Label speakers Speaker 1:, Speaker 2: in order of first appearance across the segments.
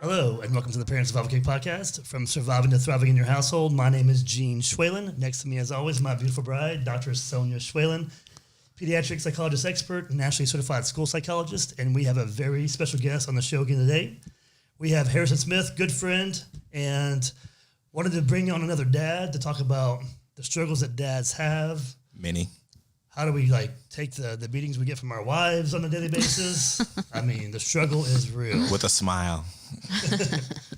Speaker 1: Hello, and welcome to the Parents of Advocate podcast. From surviving to thriving in your household, my name is Gene Schwalen. Next to me, as always, my beautiful bride, Dr. Sonia Schwalen, pediatric psychologist expert, nationally certified school psychologist, and we have a very special guest on the show again today. We have Harrison Smith, good friend, and wanted to bring on another dad to talk about the struggles that dads have.
Speaker 2: Many.
Speaker 1: How do we take the beatings we get from our wives on a daily basis? I mean, the struggle is real.
Speaker 2: With a smile.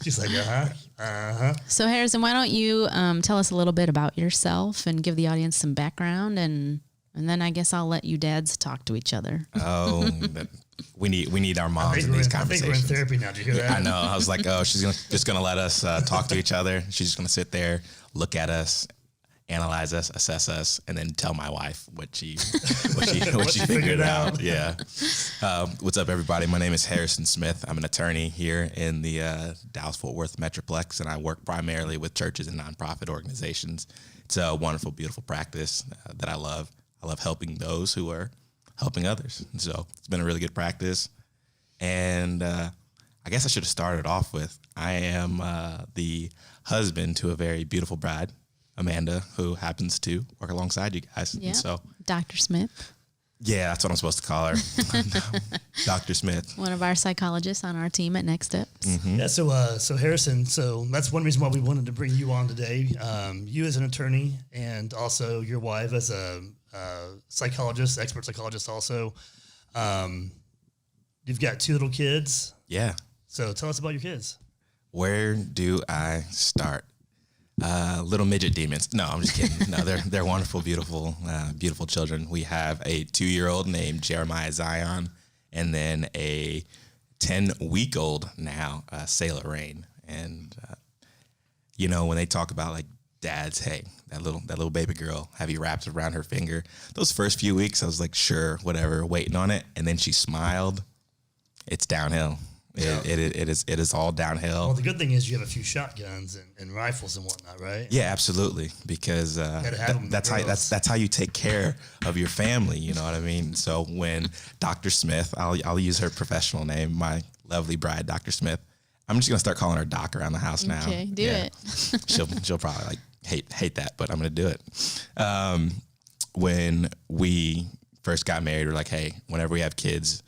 Speaker 1: She's like, uh-huh.
Speaker 3: So Harrison, why don't you tell us a little bit about yourself and give the audience some background, and then I guess I'll let you dads talk to each other.
Speaker 2: Oh, we need our moms in these conversations.
Speaker 1: I think we're in therapy now. Did you hear that?
Speaker 2: I know. I was like, oh, she's just gonna let us talk to each other. She's just gonna sit there, look at us, analyze us, assess us, and then tell my wife what she figured out. Yeah. What's up, everybody? My name is Harrison Smith. I'm an attorney here in the Dallas-Fort Worth Metroplex, and I work primarily with churches and nonprofit organizations. It's a wonderful, beautiful practice that I love. I love helping those who are helping others. And so it's been a really good practice. And I guess I should have started off with, I am the husband to a very beautiful bride, Amanda, who happens to work alongside you guys.
Speaker 3: Yeah.
Speaker 2: And so,
Speaker 3: Dr. Smith.
Speaker 2: Yeah, that's what I'm supposed to call her. Dr. Smith.
Speaker 3: One of our psychologists on our team at Next Steps.
Speaker 1: Mm-hmm. Yeah, so Harrison, so that's one reason why we wanted to bring you on today. You as an attorney and also your wife as a psychologist, expert psychologist also. You've got 2 little kids.
Speaker 2: Yeah.
Speaker 1: So tell us about your kids.
Speaker 2: Where do I start? Little midget demons. No, I'm just kidding. No, they're wonderful, beautiful, beautiful children. We have a 2-year-old named Jeremiah Zion, and then a 10-week-old now, Sailor Rain. And when they talk about like dads, hey, that little baby girl, have you wrapped around her finger? Those first few weeks, I was like, sure, whatever, waiting on it. And then she smiled. It's downhill. Yeah. It is all downhill.
Speaker 1: Well, the good thing is you have a few shotguns and rifles and whatnot, right?
Speaker 2: Yeah, absolutely. Because that's how you take care of your family. You know what I mean? So when Dr. Smith, I'll use her professional name, my lovely bride, Dr. Smith. I'm just gonna start calling her Doc around the house now.
Speaker 3: Okay, do it.
Speaker 2: She'll probably hate that, but I'm gonna do it. When we first got married, we're like, hey, whenever we have kids,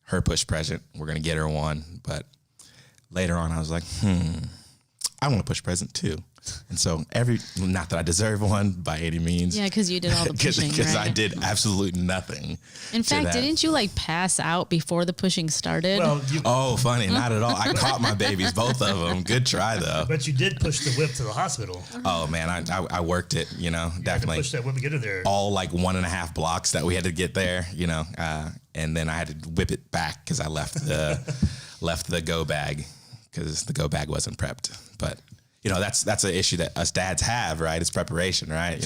Speaker 2: her push present, we're going to get her one. But later on, I was like, I want to push present too. And so not that I deserve one by any means.
Speaker 3: Yeah, because you did all the pushing,
Speaker 2: Because
Speaker 3: right?
Speaker 2: I did absolutely nothing.
Speaker 3: In fact, didn't you pass out before the pushing started?
Speaker 2: Well, funny, not at all. I caught my babies, both of them. Good try, though.
Speaker 1: But you did push the whip to the hospital.
Speaker 2: Oh, man, I worked it, definitely.
Speaker 1: You had to push that whip to get her there.
Speaker 2: All 1.5 blocks that we had to get there, and then I had to whip it back because I left the go bag because the go bag wasn't prepped. But that's an issue that us dads have, right? It's preparation, right?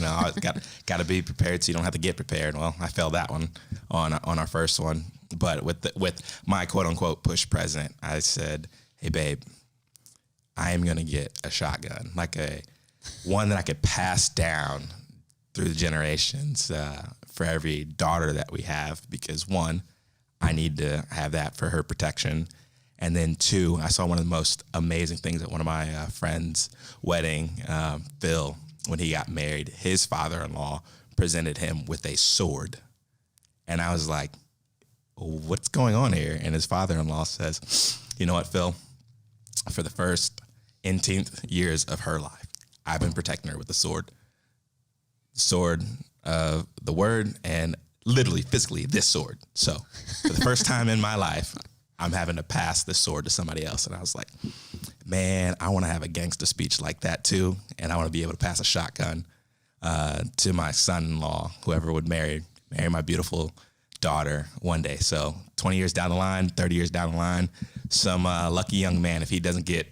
Speaker 2: Got to be prepared so you don't have to get prepared. Well, I failed that one on our first one, but with my quote unquote push present, I said, "Hey, babe, I am gonna get a shotgun, one that I could pass down through the generations for every daughter that we have, because 1, I need to have that for her protection." And then 2, I saw one of the most amazing things at one of my friends' wedding. Phil, when he got married, his father-in-law presented him with a sword. And I was like, what's going on here? And his father-in-law says, you know what, Phil? For the first 18th years of her life, I've been protecting her with a sword. Sword of the word, and literally, physically, this sword. So for the first time in my life, I'm having to pass this sword to somebody else. And I was like, man, I want to have a gangster speech like that too. And I want to be able to pass a shotgun to my son-in-law, whoever would marry my beautiful daughter one day. So 20 years down the line, 30 years down the line, some lucky young man, if he doesn't get,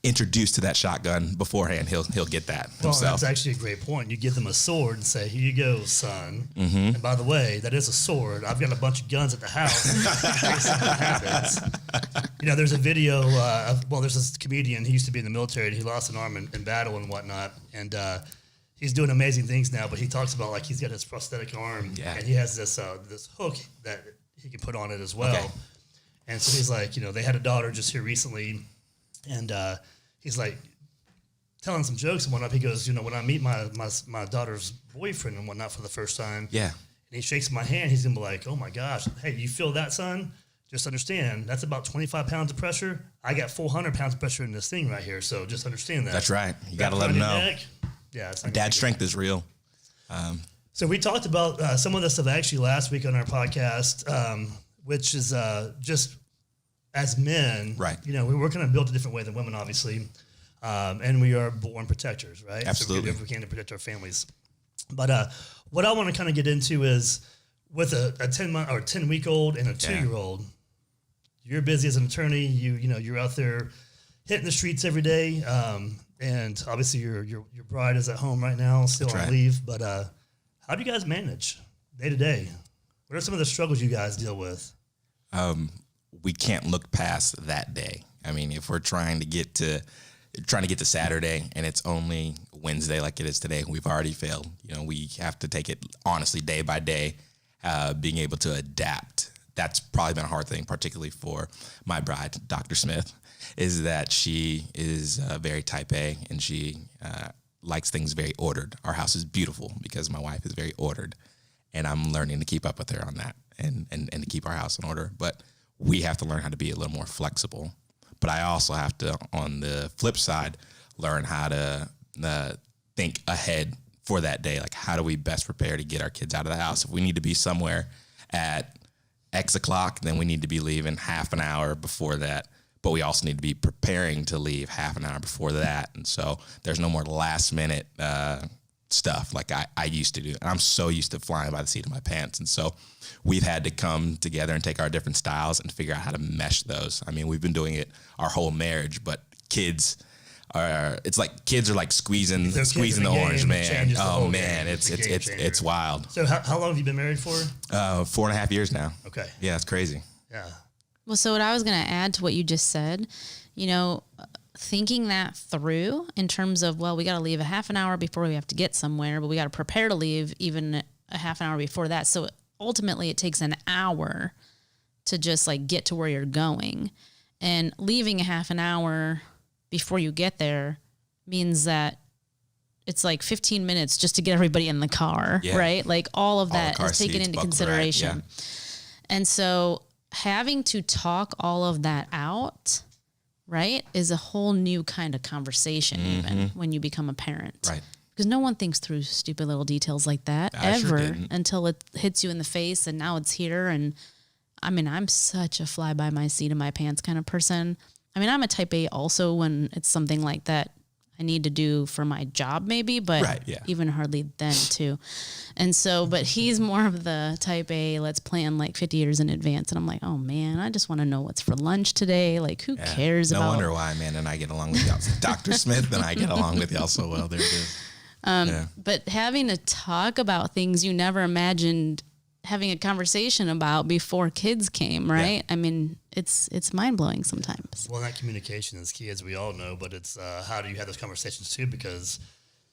Speaker 2: introduced to that shotgun beforehand, he'll get that himself.
Speaker 1: Well, that's actually a great point. You give them a sword and say, here you go, son.
Speaker 2: Mm-hmm.
Speaker 1: And by the way, that is a sword. I've got a bunch of guns at the house in case something happens. There's a video there's this comedian. He used to be in the military, and he lost an arm in battle and whatnot. And he's doing amazing things now, but he talks about he's got his prosthetic arm, and he has this hook that he can put on it as well. Okay. And so he's like, they had a daughter just here recently And he's like telling some jokes and whatnot. He goes, when I meet my daughter's boyfriend and whatnot for the first time,
Speaker 2: Yeah.
Speaker 1: and he shakes my hand, he's gonna be like, "Oh my gosh, hey, you feel that, son? Just understand that's about 25 pounds of pressure. I got 400 pounds of pressure in this thing right here. So just understand that."
Speaker 2: That's right. You got to let them know.
Speaker 1: Yeah, it's not
Speaker 2: Dad strength is real.
Speaker 1: So we talked about some of this stuff actually last week on our podcast, which is just as men,
Speaker 2: Right.
Speaker 1: We're kind of built a different way than women, obviously, and we are born protectors, right?
Speaker 2: Absolutely.
Speaker 1: So we do everything we can to protect our families. But what I want to kind of get into is with a 10-month or 10-week-old and a 2-year-old. You're busy as an attorney. You're out there hitting the streets every day, and obviously your bride is at home right now, still
Speaker 2: That's
Speaker 1: on
Speaker 2: right.
Speaker 1: leave. But how do you guys manage day to day? What are some of the struggles you guys deal with?
Speaker 2: We can't look past that day. I mean, if we're trying to get to Saturday and it's only Wednesday like it is today, we've already failed. We have to take it honestly day by day, being able to adapt. That's probably been a hard thing, particularly for my bride, Dr. Smith, is that she is very type A and she likes things very ordered. Our house is beautiful because my wife is very ordered, and I'm learning to keep up with her on that and to keep our house in order. But we have to learn how to be a little more flexible. But I also have to, on the flip side, learn how to think ahead for that day. Like, how do we best prepare to get our kids out of the house? If we need to be somewhere at X o'clock, then we need to be leaving half an hour before that. But we also need to be preparing to leave half an hour before that. And so there's no more last minute stuff like I used to do. And I'm so used to flying by the seat of my pants. And so we've had to come together and take our different styles and figure out how to mesh those. I mean, we've been doing it our whole marriage, but kids are like squeezing the orange, man. Oh man, it's wild.
Speaker 1: So how long have you been married for?
Speaker 2: 4.5 years now.
Speaker 1: Okay.
Speaker 2: Yeah, it's crazy.
Speaker 1: Yeah.
Speaker 3: Well, so what I was going to add to what you just said, thinking that through in terms of, well, we got to leave a half an hour before we have to get somewhere, but we got to prepare to leave even a half an hour before that. So ultimately it takes an hour to just like get to where you're going, and leaving a half an hour before you get there means that it's like 15 minutes just to get everybody in the car, right? Like all of that is taken into consideration. Right, yeah. And so having to talk all of that out, right, is a whole new kind of conversation even when you become a parent.
Speaker 2: Right.
Speaker 3: Because no one thinks through stupid little details like that ever until it hits you in the face, and now it's here. And I mean, I'm such a fly by my seat of my pants kind of person. I mean, I'm a type A also when it's something like that I need to do for my job maybe, but even hardly then too. And so, but he's more of the type A, let's plan like 50 years in advance. And I'm like, oh man, I just want to know what's for lunch today. Like, who cares about...
Speaker 2: No wonder why, man, and I get along with y'all. Dr. Smith and I get along with y'all so well. There it is.
Speaker 3: But having to talk about things you never imagined having a conversation about before kids came, right? Yeah. I mean, it's mind-blowing sometimes.
Speaker 1: Well, that communication is key, as we all know, but it's how do you have those conversations too? Because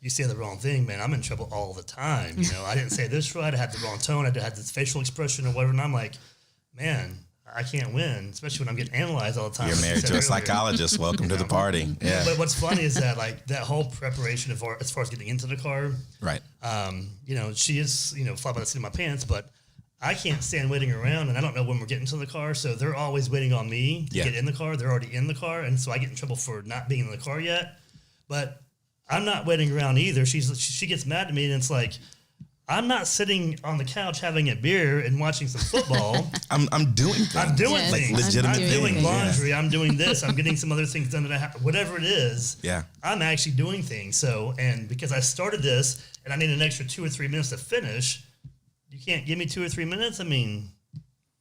Speaker 1: you say the wrong thing, man, I'm in trouble all the time. I didn't say this right. I had the wrong tone. I had this facial expression or whatever. And I'm like, man, I can't win, especially when I'm getting analyzed all the time.
Speaker 2: You're married to a psychologist. Welcome to the party. Yeah.
Speaker 1: But what's funny is that like that whole preparation as far as getting into the car,
Speaker 2: right?
Speaker 1: She is fly by the seat of my pants, but I can't stand waiting around, and I don't know when we're getting to the car, so they're always waiting on me to get in the car. They're already in the car, and so I get in trouble for not being in the car yet. But I'm not waiting around either. She gets mad at me, and it's like, I'm not sitting on the couch having a beer and watching some football.
Speaker 2: I'm doing things.
Speaker 1: I'm doing things.
Speaker 2: Like legitimate
Speaker 1: I'm doing
Speaker 2: things.
Speaker 1: laundry. I'm doing this. I'm getting some other things done that I have. Whatever it is, I'm actually doing things. So, and because I started this, and I need an extra 2 or 3 minutes to finish, you can't give me 2 or 3 minutes? I mean,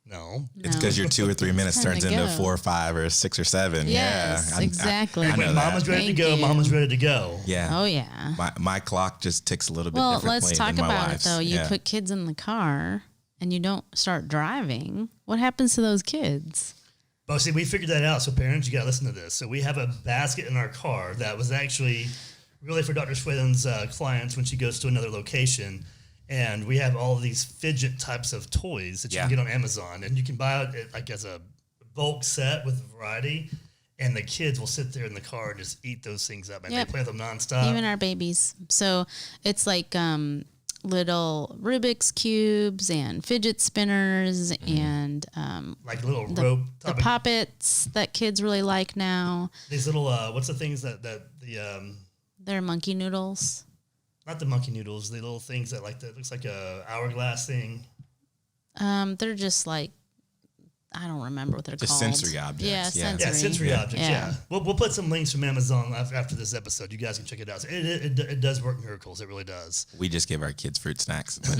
Speaker 1: no.
Speaker 2: It's because your 2 or 3 minutes turns into 4 or 5 or 6 or 7.
Speaker 3: Yes, exactly.
Speaker 2: I know
Speaker 1: when Mama's ready to go, Mama's ready to go.
Speaker 2: Yeah.
Speaker 3: Oh, yeah.
Speaker 2: My clock just ticks a little bit
Speaker 3: well,
Speaker 2: differently
Speaker 3: let's talk
Speaker 2: than my
Speaker 3: about
Speaker 2: wife's.
Speaker 3: it, though. You put kids in the car and you don't start driving. What happens to those kids?
Speaker 1: Well, see, we figured that out. So parents, you got to listen to this. So we have a basket in our car that was actually really for Dr. Schwalen's clients when she goes to another location. And we have all of these fidget types of toys that you can get on Amazon. And you can buy it like as a bulk set with a variety. and the kids will sit there in the car and just eat those things up, and
Speaker 3: Yep.
Speaker 1: they play with them nonstop.
Speaker 3: Even our babies. So it's like little Rubik's cubes and fidget spinners and
Speaker 1: like little rope.
Speaker 3: the poppets that kids really like now.
Speaker 1: These little what's the things that
Speaker 3: They're monkey noodles.
Speaker 1: not the monkey noodles, the little things that looks like a hourglass thing.
Speaker 3: They're just like, I don't remember what they're
Speaker 2: Just
Speaker 3: called.
Speaker 2: sensory objects,
Speaker 3: Yeah,
Speaker 2: yeah.
Speaker 3: sensory.
Speaker 1: Yeah, sensory objects.
Speaker 3: Yeah.
Speaker 1: Yeah, we'll put some links from Amazon after this episode. You guys can check it out. It does work miracles. It really does.
Speaker 2: We just give our kids fruit snacks. But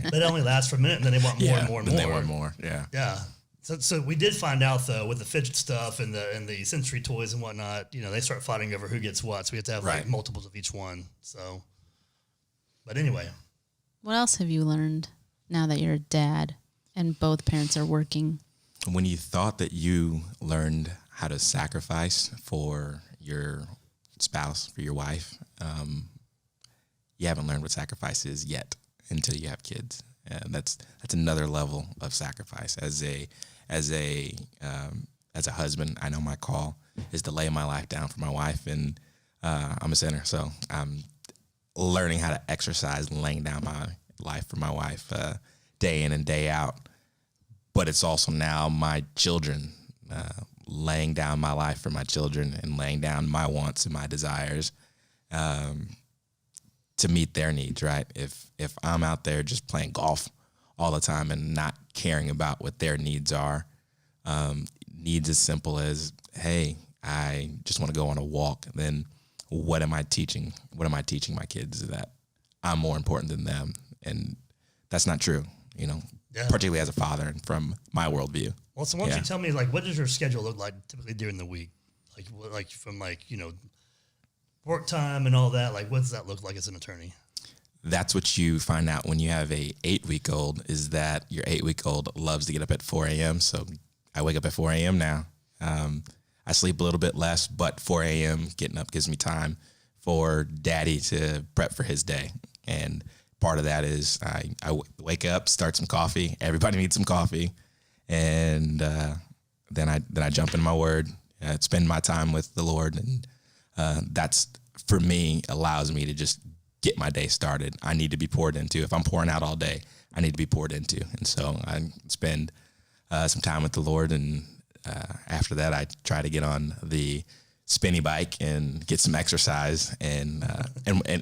Speaker 1: But it only lasts for a minute, and then they want more and more and
Speaker 2: then
Speaker 1: more.
Speaker 2: they want more. Yeah.
Speaker 1: Yeah. So we did find out though with the fidget stuff and the sensory toys and whatnot. They start fighting over who gets what. So we have to have like
Speaker 2: Right.
Speaker 1: multiples of each one. So, but anyway,
Speaker 3: What else have you learned now that you're a dad and both parents are working?
Speaker 2: When you thought that you learned how to sacrifice for your spouse, for your wife, you haven't learned what sacrifice is yet until you have kids. And that's another level of sacrifice. As a husband, I know my call is to lay my life down for my wife, and I'm a sinner, so I'm learning how to exercise laying down my life for my wife day in and day out. But it's also now my children, laying down my life for my children and laying down my wants and my desires to meet their needs, right? If I'm out there just playing golf all the time and not caring about what their needs are, needs as simple as, hey, I just want to go on a walk, then what am I teaching? What am I teaching my kids? That I'm more important than them? And that's not true,
Speaker 1: Yeah.
Speaker 2: particularly as a father and from my worldview.
Speaker 1: well, so why don't
Speaker 2: Yeah.
Speaker 1: you tell me what does your schedule look like typically during the week? From work time and all that. What does that look like as an attorney?
Speaker 2: That's what you find out when you have a 8-week-old, is that your 8-week-old loves to get up at 4 a.m. So I wake up at 4 a.m. now. I sleep a little bit less, but 4 a.m. getting up gives me time for daddy to prep for his day. And part of that is I wake up, start some coffee. Everybody needs some coffee. And then I jump in my word, spend my time with the Lord. And that's, for me, allows me to just get my day started. I need to be poured into. If I'm pouring out all day, I need to be poured into. And so I spend some time with the Lord. And after that, I try to get on the spinny bike and get some exercise. And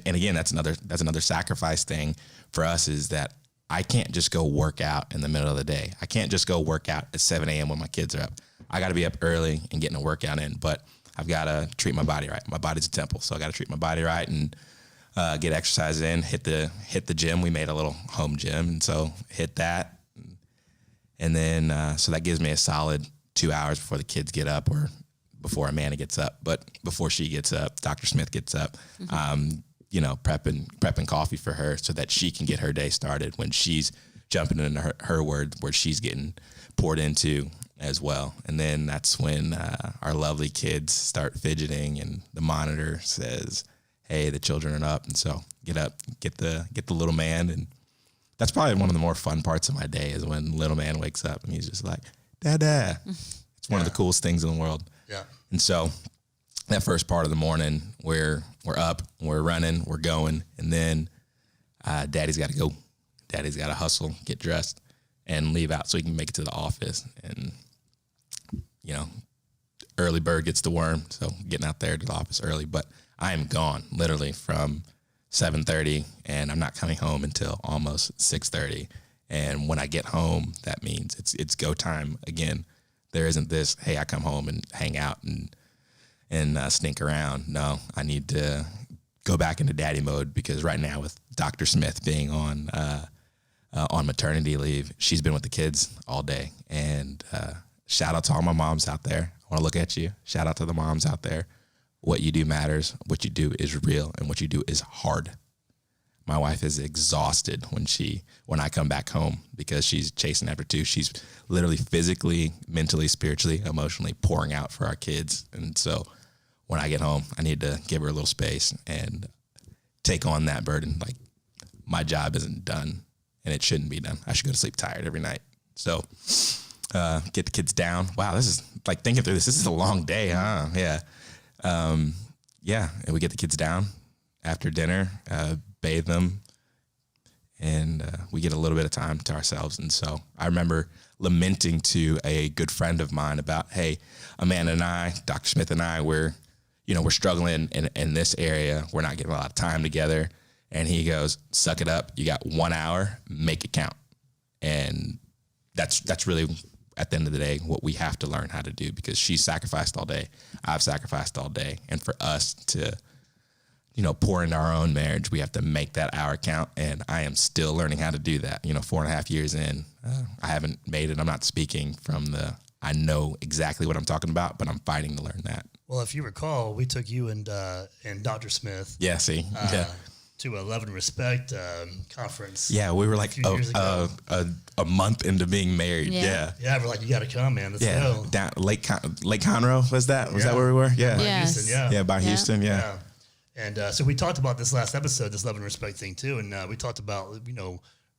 Speaker 2: again, that's another sacrifice thing for us, is that I can't just go work out in the middle of the day. I can't just go work out at 7 a.m. when my kids are up. I got to be up early and getting a workout in, but I've got to treat my body right. My body's a temple, so I got to treat my body right and get exercise in, hit the gym. We made a little home gym, and so hit that. And then, so that gives me a solid 2 hours before the kids get up, or before Amanda gets up. But before she gets up, Dr. Smith gets up, prepping coffee for her so that she can get her day started when she's jumping into her word, where she's getting poured into as well. And then that's when our lovely kids start fidgeting, and the monitor says, hey, the children are up. And so get up, get the little man. And that's probably one of the more fun parts of my day, is when little man wakes up and he's just like, Dada. It's one of the coolest things in the world.
Speaker 1: Yeah.
Speaker 2: And so that first part of the morning, we're up, we're running, we're going, and then daddy's got to go. Daddy's got to hustle, get dressed, and leave out so he can make it to the office. And, early bird gets the worm, so getting out there to the office early. But I am gone literally from 7:30, and I'm not coming home until almost 6:30. And when I get home, that means it's go time again. There isn't this, hey, I come home and hang out and sneak around. No, I need to go back into daddy mode, because right now, with Dr. Smith being on maternity leave, she's been with the kids all day. And shout out to all my moms out there. I want to look at you. Shout out to the moms out there. What you do matters. What you do is real, and what you do is hard. My wife is exhausted when I come back home, because she's chasing after two. She's literally physically, mentally, spiritually, emotionally pouring out for our kids. And so when I get home, I need to give her a little space and take on that burden. Like, my job isn't done, and it shouldn't be done. I should go to sleep tired every night. So get the kids down. Wow, this is like thinking through this. This is a long day, huh? Yeah. And we get the kids down after dinner, bathe them, and we get a little bit of time to ourselves. And so I remember lamenting to a good friend of mine about, hey, Amanda and I, Dr. Smith and I, we're struggling in this area. We're not getting a lot of time together. And he goes, suck it up. You got 1 hour, make it count. And that's really, at the end of the day, what we have to learn how to do, because she sacrificed all day. I've sacrificed all day. And for us to, pour into our own marriage, we have to make that hour count. And I am still learning how to do that. 4.5 years in, I haven't made it. I'm not speaking from I know exactly what I'm talking about, but I'm fighting to learn that.
Speaker 1: Well, if you recall, we took you and Dr. Smith.
Speaker 2: Yeah, see?
Speaker 1: To a Love and Respect conference.
Speaker 2: Yeah, we were like a month into being married.
Speaker 3: Yeah.
Speaker 1: Yeah, we're like, you got to come, man. Let's go.
Speaker 2: Down Lake Conroe, was that? Was that where we were? Yeah.
Speaker 1: By
Speaker 3: Yes.
Speaker 1: Houston,
Speaker 2: Yeah, by Houston, yeah.
Speaker 1: And so we talked about this last episode, this Love and Respect thing too. And we talked about,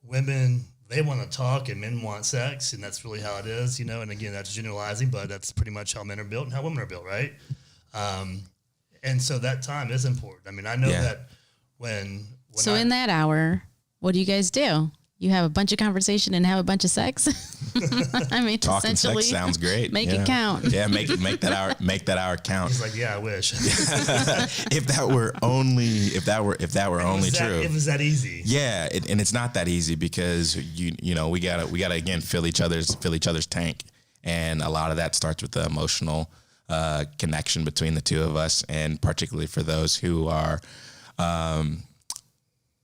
Speaker 1: women, they want to talk and men want sex. And that's really how it is, And again, that's generalizing, but that's pretty much how men are built and how women are built, right? And so that time is important. I mean, I know that when
Speaker 3: So in that hour, what do you guys do? You have a bunch of conversation and have a bunch of sex. I mean,
Speaker 2: Talking
Speaker 3: essentially,
Speaker 2: sex sounds great.
Speaker 3: Make it count.
Speaker 2: Yeah, make that hour count.
Speaker 1: he's like, yeah, I wish.
Speaker 2: if that were only true.
Speaker 1: It was that easy.
Speaker 2: Yeah, and it's not that easy, because we gotta again fill each other's tank, and a lot of that starts with the emotional connection between the two of us, and particularly for those who are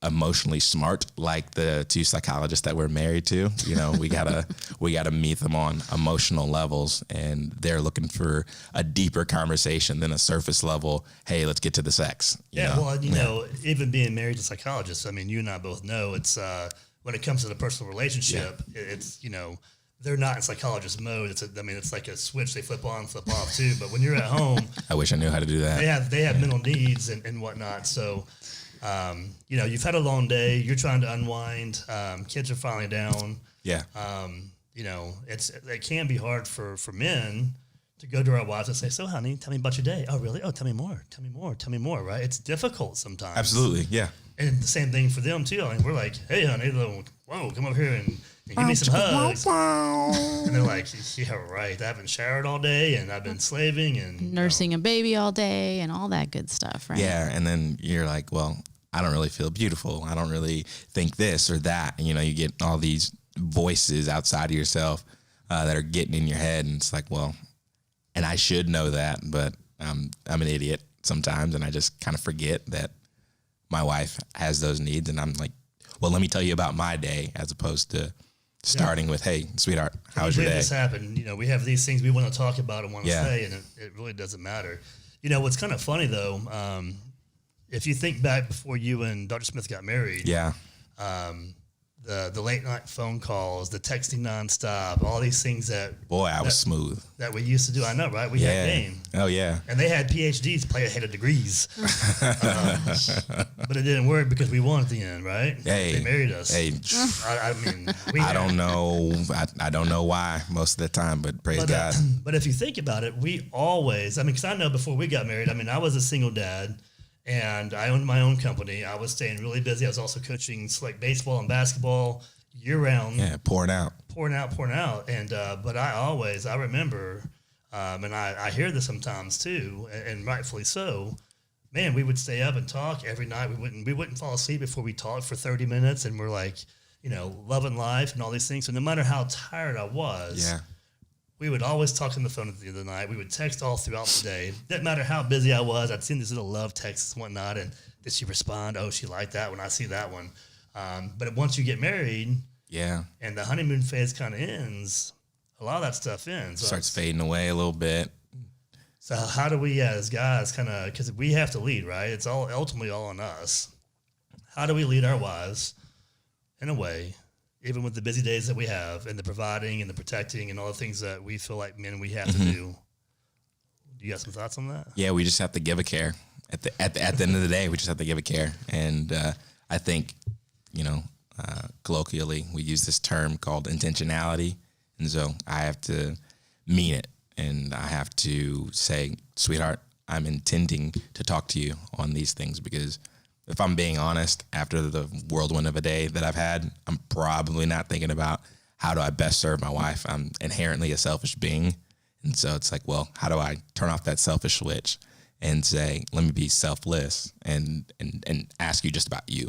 Speaker 2: emotionally smart, like the two psychologists that we're married to. We gotta meet them on emotional levels, and they're looking for a deeper conversation than a surface level, hey, let's get to the sex.
Speaker 1: Even being married to psychologists, I mean, you and I both know it's when it comes to the personal relationship, it's they're not in psychologist mode. It's like a switch they flip on, flip off too. But when you're at home,
Speaker 2: I wish I knew how to do that.
Speaker 1: They have mental needs and whatnot. So, you've had a long day. You're trying to unwind. Kids are finally down.
Speaker 2: Yeah.
Speaker 1: It can be hard for men to go to our wives and say, "So, honey, tell me about your day." Oh, really? Oh, tell me more. Tell me more. Tell me more. Right? It's difficult sometimes.
Speaker 2: Absolutely. Yeah.
Speaker 1: And the same thing for them too. I mean, we're like, "Hey, honey, whoa, come over here and give me some hugs." And they're like, "Yeah, right. I haven't showered all day, and I've been slaving and
Speaker 3: Nursing a baby all day and all that good stuff, right?
Speaker 2: Yeah, and then you're like, well, I don't really feel beautiful. I don't really think this or that. You get all these voices outside of yourself that are getting in your head, and it's like, well, and I should know that, but I'm an idiot sometimes, and I just kind of forget that my wife has those needs, and I'm like, well, let me tell you about my day, as opposed to starting with, hey, sweetheart, how was your day?
Speaker 1: This happened. We have these things we want to talk about and want to say, and it really doesn't matter. What's kind of funny though, if you think back before you and Dr. Smith got married, the late night phone calls, the texting nonstop, all these things that
Speaker 2: was smooth
Speaker 1: that we used to do. I know, right? We had game.
Speaker 2: Oh yeah.
Speaker 1: And they had PhDs, play had degrees, but it didn't work because we won at the end, right?
Speaker 2: Hey,
Speaker 1: they married us.
Speaker 2: Hey, I don't know. I don't know why most of the time, but praise God.
Speaker 1: But if you think about it, we always. Because I know before we got married, I was a single dad. And I owned my own company. I was staying really busy. I was also coaching select baseball and basketball year round.
Speaker 2: Yeah, pouring out.
Speaker 1: And but I remember, and I hear this sometimes too, and rightfully so. Man, we would stay up and talk every night. We wouldn't fall asleep before we talked for 30 minutes, and we're like, loving life and all these things. So no matter how tired I was, we would always talk on the phone at the end of the night. We would text all throughout the day. Didn't matter how busy I was. I'd send these little love texts and whatnot. And did she respond? Oh, she liked that one. I see that one. But once you get married, and the honeymoon phase kind of ends, a lot of that stuff ends.
Speaker 2: Starts fading away a little bit.
Speaker 1: So how do we, as guys, because we have to lead, right? It's ultimately all on us. How do we lead our wives in a way, even with the busy days that we have and the providing and the protecting and all the things that we feel like men we have to do? Do you got some thoughts on that?
Speaker 2: Yeah, we just have to give a care. At the end of the day, we just have to give a care. And I think, colloquially, we use this term called intentionality. And so I have to mean it. And I have to say, sweetheart, I'm intending to talk to you on these things, because if I'm being honest, after the whirlwind of a day that I've had, I'm probably not thinking about how do I best serve my wife. I'm inherently a selfish being. And so it's like, well, how do I turn off that selfish switch and say, let me be selfless and ask you just about you.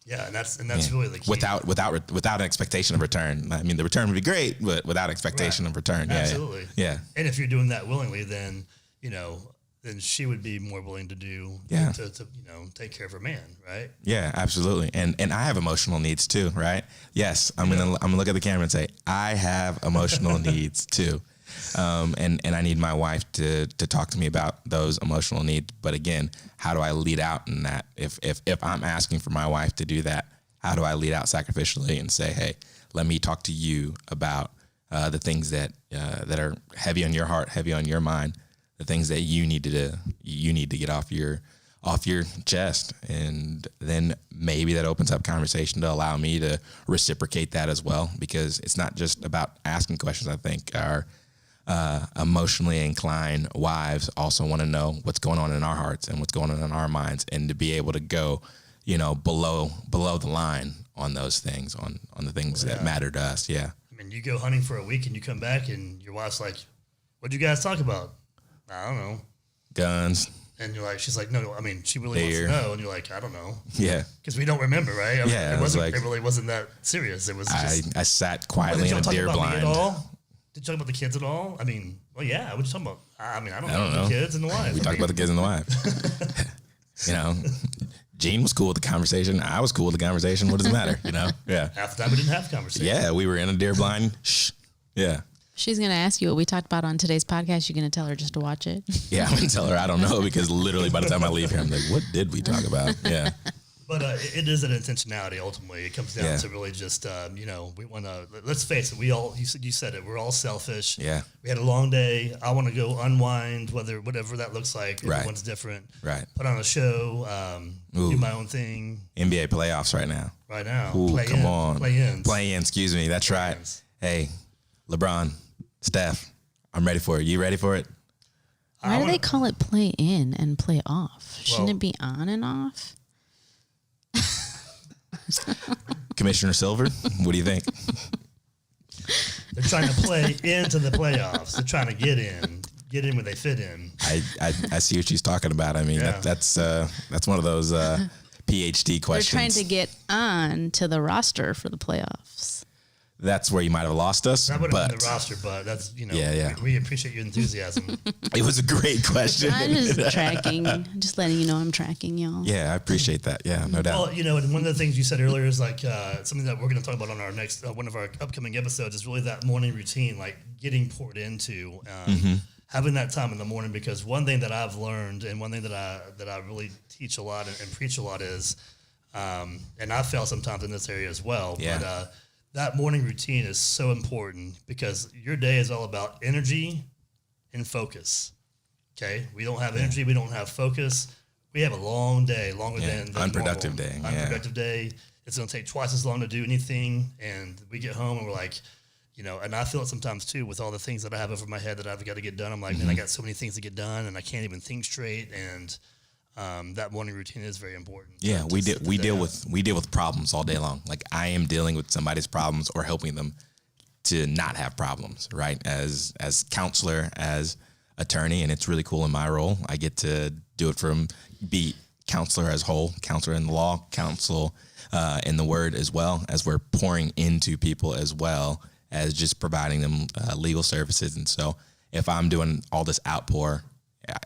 Speaker 1: Yeah, and that's really the key.
Speaker 2: Without an expectation of return. I mean, the return would be great, but without expectation of return.
Speaker 1: Absolutely.
Speaker 2: Yeah.
Speaker 1: And if you're doing that willingly, then then she would be more willing to do to take care of her man, right?
Speaker 2: Yeah, absolutely. And I have emotional needs too, right? Yes, I'm gonna look at the camera and say I have emotional needs too. And I need my wife to talk to me about those emotional needs. But again, how do I lead out in that? If I'm asking for my wife to do that, how do I lead out sacrificially and say, hey, let me talk to you about the things that are heavy on your heart, heavy on your mind, the things that you need to get off your chest. And then maybe that opens up conversation to allow me to reciprocate that as well, because it's not just about asking questions. I think our emotionally inclined wives also want to know what's going on in our hearts and what's going on in our minds, and to be able to go, below the line on those things, on the things that matter to us. Yeah.
Speaker 1: I mean, you go hunting for a week and you come back and your wife's like, what'd you guys talk about? I don't know.
Speaker 2: Guns.
Speaker 1: And you're like, she's like, no, I mean, she really wants to know. And you're like, I don't know.
Speaker 2: Yeah.
Speaker 1: Because we don't remember, right? I mean,
Speaker 2: Yeah.
Speaker 1: it really wasn't that serious. It was just.
Speaker 2: I sat quietly in a deer blind.
Speaker 1: Did you talk about the kids at all? I mean, well, yeah. What did you talk about? I mean, I don't know. The kids and the wife.
Speaker 2: We talked about the kids and the wife. Gene was cool with the conversation. I was cool with the conversation. What does it matter? Yeah.
Speaker 1: Half the time we didn't have conversation.
Speaker 2: Yeah. We were in a deer blind. Shh. Yeah.
Speaker 3: She's going to ask you what we talked about on today's podcast. You're going to tell her just to watch it?
Speaker 2: Yeah, I'm going to tell her I don't know, because literally by the time I leave here, I'm like, what did we talk about? Yeah.
Speaker 1: But it is an intentionality, ultimately. It comes down to really just, we want to, let's face it, you said it, we're all selfish.
Speaker 2: Yeah.
Speaker 1: We had a long day. I want to go unwind, whatever that looks like.
Speaker 2: Right.
Speaker 1: Everyone's different.
Speaker 2: Right.
Speaker 1: Put on a show, do my own thing.
Speaker 2: NBA playoffs right now. Ooh, come on. Play-in, excuse me. That's right. Hey, LeBron, Steph, I'm ready for it. You ready for it?
Speaker 3: Why do they call it play in and play off? Shouldn't it be on and off?
Speaker 2: Commissioner Silver, what do you think?
Speaker 1: They're trying to play into the playoffs. They're trying to get in where they fit in.
Speaker 2: I see what she's talking about. I mean, that's one of those PhD questions.
Speaker 3: They're trying to get on to the roster for the playoffs.
Speaker 2: That's where you might have lost us.
Speaker 1: That would have been the roster, but that's, we appreciate your enthusiasm.
Speaker 2: It was a great question.
Speaker 3: I'm just tracking, just letting you know I'm tracking y'all.
Speaker 2: Yeah, I appreciate that. Yeah, no doubt.
Speaker 1: Well, and one of the things you said earlier is like something that we're going to talk about on our next, one of our upcoming episodes is really that morning routine, like getting poured into, having that time in the morning, because one thing that I've learned and one thing that I really teach a lot and preach a lot is, and I fail sometimes in this area as well, but that morning routine is so important, because your day is all about energy and focus. Okay? We don't have energy. We don't have focus. We have a long day, longer than
Speaker 2: unproductive
Speaker 1: normal.
Speaker 2: day.
Speaker 1: Unproductive day. It's going to take twice as long to do anything. And we get home and we're like, and I feel it sometimes too with all the things that I have over my head that I've got to get done. I'm like, man, I got so many things to get done and I can't even think straight. And that morning routine is very important.
Speaker 2: Yeah, we deal with problems all day long. Like I am dealing with somebody's problems or helping them to not have problems, right? As counselor, as attorney, and it's really cool in my role. I get to do it be counselor as whole, counselor in the law, counsel in the word, as well as we're pouring into people, as well as just providing them legal services. And so if I'm doing all this outpour,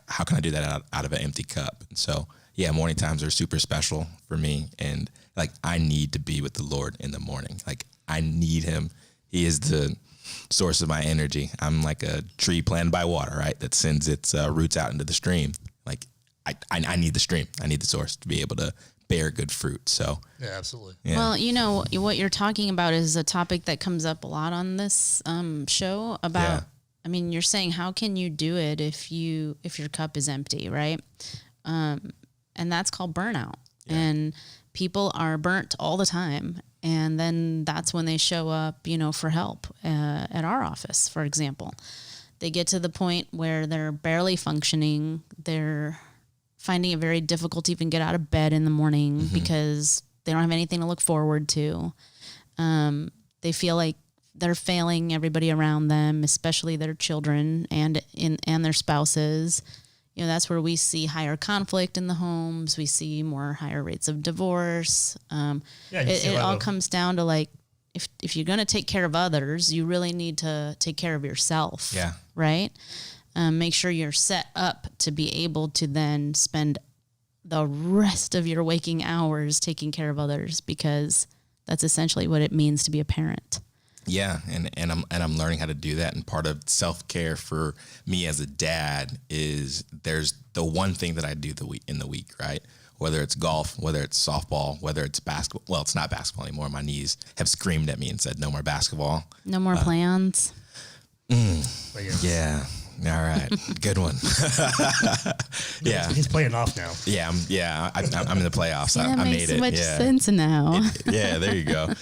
Speaker 2: how can I do that out of an empty cup? And so, yeah, morning times are super special for me. And like, I need to be with the Lord in the morning. Like I need him. He is the source of my energy. I'm like a tree planted by water, right? That sends its roots out into the stream. Like I need the stream. I need the source to be able to bear good fruit. So
Speaker 1: yeah, absolutely.
Speaker 2: Yeah.
Speaker 3: Well, what you're talking about is a topic that comes up a lot on this show about,
Speaker 2: Yeah.
Speaker 3: I mean, you're saying, how can you do it if your cup is empty, right? And that's called burnout. Yeah. And people are burnt all the time. And then that's when they show up, for help at our office, for example. They get to the point where they're barely functioning. They're finding it very difficult to even get out of bed in the morning because they don't have anything to look forward to. They feel like they're failing everybody around them, especially their children and their spouses. That's where we see higher conflict in the homes. We see higher rates of divorce. It all comes down to like, if you're going to take care of others, you really need to take care of yourself.
Speaker 2: Yeah.
Speaker 3: Right. Make sure you're set up to be able to then spend the rest of your waking hours taking care of others, because that's essentially what it means to be a parent.
Speaker 2: Yeah, and I'm learning how to do that. And part of self-care for me as a dad is there's the one thing that I do in the week, right? Whether it's golf, whether it's softball, whether it's basketball. Well, it's not basketball anymore. My knees have screamed at me and said, no more basketball.
Speaker 3: No more plans.
Speaker 2: Yeah. All right. Good one. Yeah.
Speaker 1: He's playing off now.
Speaker 2: Yeah. I'm in the playoffs.
Speaker 3: That
Speaker 2: I
Speaker 3: makes
Speaker 2: made it.
Speaker 3: so much
Speaker 2: Yeah.
Speaker 3: sense now.
Speaker 2: Yeah, there you go.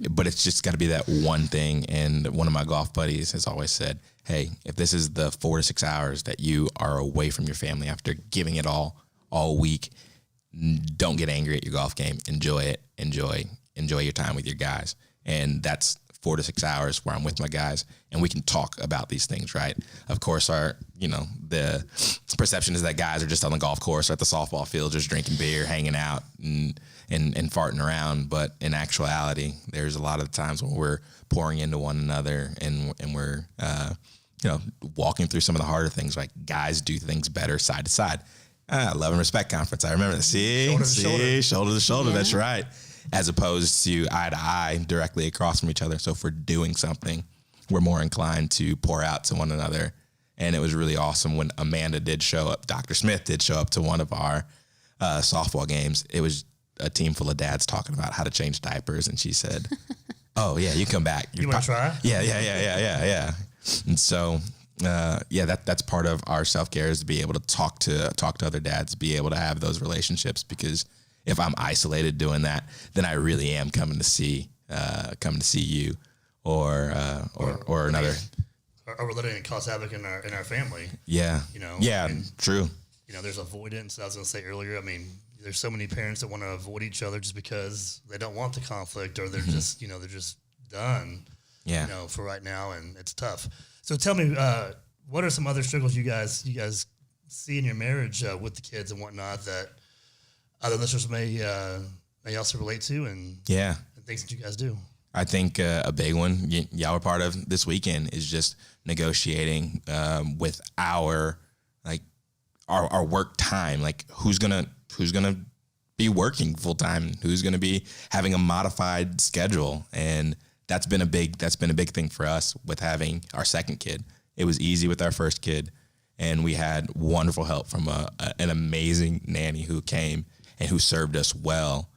Speaker 2: But it's just got to be that one thing. And one of my golf buddies has always said, hey, if this is the 4 to 6 hours that you are away from your family after giving it all week, don't get angry at your golf game. Enjoy it. Enjoy your time with your guys. And that's 4 to 6 hours where I'm with my guys and we can talk about these things, right? Of course, the perception is that guys are just on the golf course or at the softball field, just drinking beer, hanging out and farting around. But in actuality, there's a lot of times when we're pouring into one another and we're, walking through some of the harder things, like guys do things better side to side. Love and respect conference. I remember that. Shoulder to shoulder.
Speaker 3: Yeah.
Speaker 2: That's right. As opposed to eye to eye directly across from each other. So if we're doing something, we're more inclined to pour out to one another. And it was really awesome when Amanda did show up. Dr. Smith did show up to one of our softball games. It was a team full of dads talking about how to change diapers. And she said, oh, yeah, you come back.
Speaker 1: You want to try?
Speaker 2: Yeah. And so, that's part of our self-care is to be able to talk to other dads, be able to have those relationships, because if I'm isolated doing that, then I really am coming to see you or another.
Speaker 1: Or we're letting it cause havoc in our family.
Speaker 2: Yeah. Yeah.
Speaker 1: And,
Speaker 2: true.
Speaker 1: There's avoidance. I was going to say earlier. I mean, there's so many parents that want to avoid each other just because they don't want the conflict, or they're just they're just done.
Speaker 2: Yeah.
Speaker 1: For right now, and it's tough. So tell me, what are some other struggles you guys see in your marriage with the kids and whatnot that other listeners may also relate to, and things that you guys do?
Speaker 2: I think a big one y'all are part of this weekend is just negotiating with our work time. Like who's gonna be working full time, who's gonna be having a modified schedule, and that's been a big thing for us with having our second kid. It was easy with our first kid, and we had wonderful help from an amazing nanny who came and who served us well.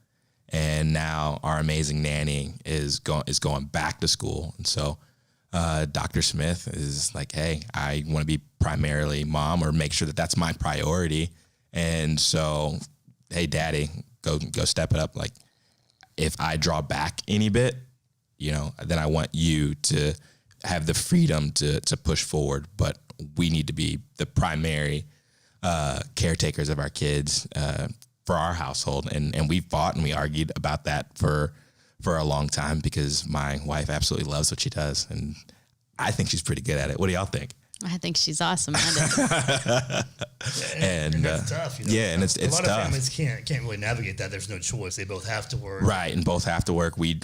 Speaker 2: And now our amazing nanny is going back to school. And so Dr. Smith is like, hey, I want to be primarily mom, or make sure that that's my priority. And so, hey, daddy, go step it up. Like if I draw back any bit, then I want you to have the freedom to push forward. But we need to be the primary caretakers of our kids for our household. And we fought and we argued about that for a long time, because my wife absolutely loves what she does. And I think she's pretty good at it. What do y'all think?
Speaker 3: I think she's awesome at it.
Speaker 1: And that's tough.
Speaker 2: Yeah, and it's
Speaker 1: a lot
Speaker 2: tough.
Speaker 1: of families can't really navigate that. There's no choice. They both have to work.
Speaker 2: Right, and both have to work. We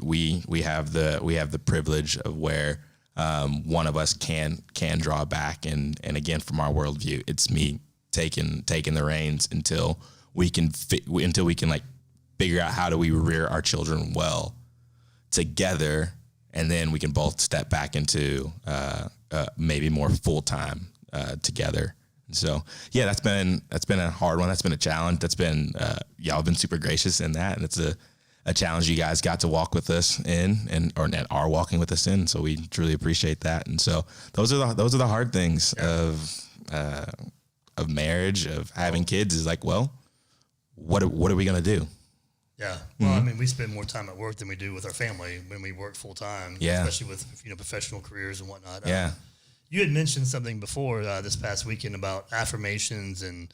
Speaker 2: have the privilege of where one of us can draw back, and again, from our worldview, it's me taking the reins until we can like figure out how do we rear our children well together, and then we can both step back into maybe more full time together. And so that's been a hard one. That's been a challenge. That's been y'all have been super gracious in that, and it's a challenge you guys got to walk with us in, or are walking with us in. So we truly appreciate that. And so those are the hard things of marriage, of having kids, is like, well, what are we gonna do?
Speaker 1: Yeah. Well, I mean, we spend more time at work than we do with our family when we work full time.
Speaker 2: Yeah.
Speaker 1: Especially with professional careers and whatnot.
Speaker 2: Yeah.
Speaker 1: You had mentioned something before this past weekend about affirmations and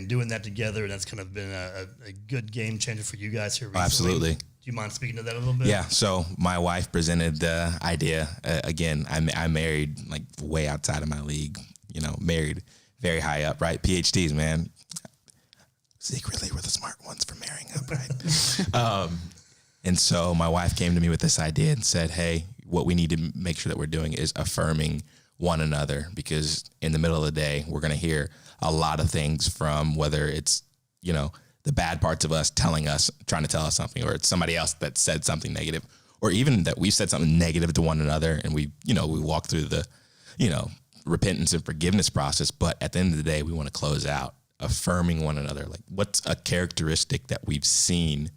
Speaker 1: doing that together, and that's kind of been a good game changer for you guys here recently.
Speaker 2: Absolutely.
Speaker 1: Do you mind speaking to that a little bit?
Speaker 2: Yeah. So my wife presented the idea. Again, I married like way outside of my league. Married very high up, right? PhDs, man. Secretly, we're the smart ones for marrying up, right? And so my wife came to me with this idea and said, hey, what we need to make sure that we're doing is affirming one another, because in the middle of the day, we're going to hear a lot of things from whether it's, the bad parts of us trying to tell us something, or it's somebody else that said something negative, or even that we said something negative to one another. And we walk through the, repentance and forgiveness process. But at the end of the day, we want to close out affirming one another. Like, what's a characteristic that we've seen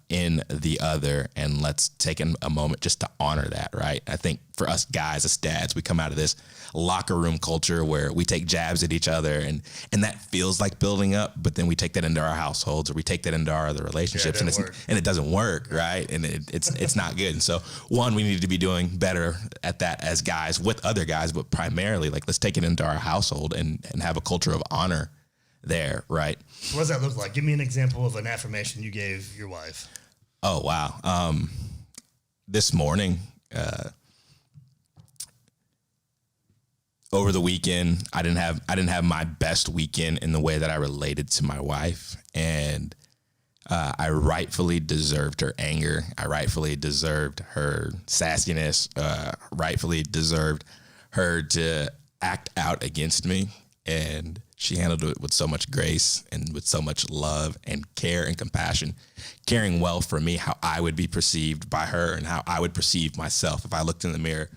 Speaker 2: in the other, and let's take a moment just to honor that, right? I think for us guys as dads, we come out of this locker room culture where we take jabs at each other, and that feels like building up, but then we take that into our households, or we take that into our other relationships, and it doesn't work, right? And it's not good. And so one, we need to be doing better at that as guys with other guys, but primarily, like, let's take it into our household and have a culture of honor there, right?
Speaker 1: What does that look like? Give me an example of an affirmation you gave your wife.
Speaker 2: Oh, wow. This morning, over the weekend, I didn't have my best weekend in the way that I related to my wife, and I rightfully deserved her anger. I rightfully deserved her sassiness. Rightfully deserved her to act out against me, and she handled it with so much grace and with so much love and care and compassion, caring well for me, how I would be perceived by her and how I would perceive myself if I looked in the mirror